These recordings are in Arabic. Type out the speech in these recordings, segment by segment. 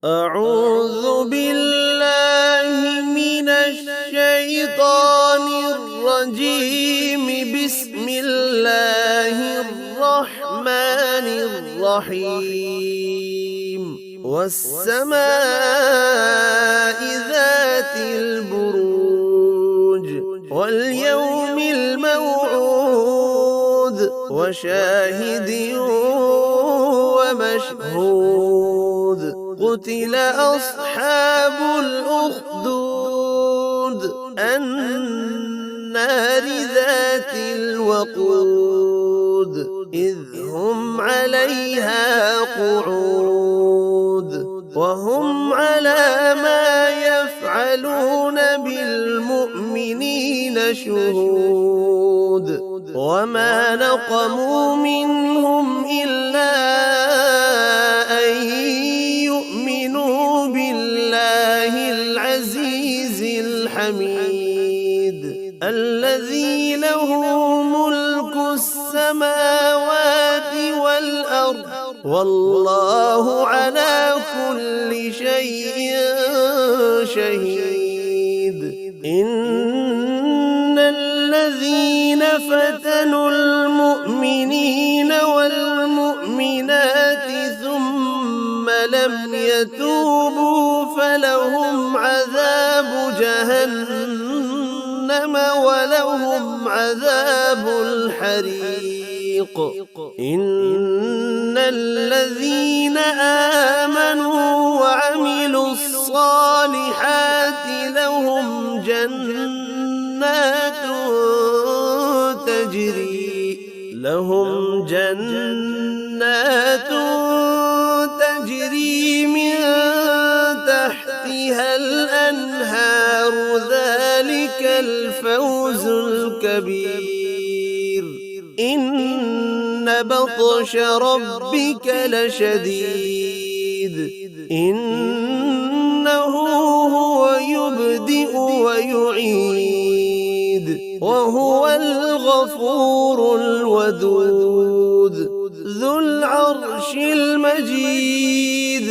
أعوذ بالله من الشيطان الرجيم. بسم الله الرحمن الرحيم. والسماء ذات البروج واليوم الموعود وشاهد ومشهود. قتل أصحاب الأخدود النار ذات الوقود إذ هم عليها قعود وهم على ما يفعلون بالمؤمنين شهود. وما نقموا منهم إلا أن يؤمنوا بالله العزيز الحميد الذي له ملك السماوات والأرض والله على كل شيء شهيد. إن الذين فتنوا المؤمنين والمؤمنات ثم لم يتوبوا فلهم عذاب جهنم ولهم عذاب الحريق. إن الذين آمنوا وعملوا الصالحات لهم جنات تجري من تحتها الأنهار ذلك الفوز الكبير. إن بطش ربك لشديد إنه هو يبدئ ويعيد وهو الغفور الودود ذو العرش المجيد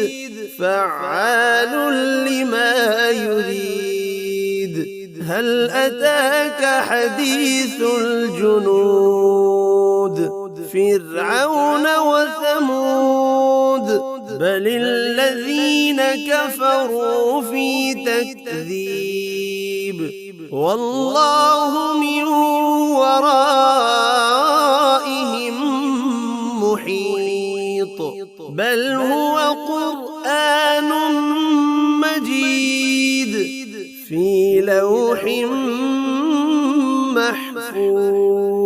فعال لما يريد. هل أتاك حديث الجنود فرعون وثمود بل الذين كفروا في تكذيب والله من ورائهم محيط. بل هو قرآن مجيد في لوح محفوظ.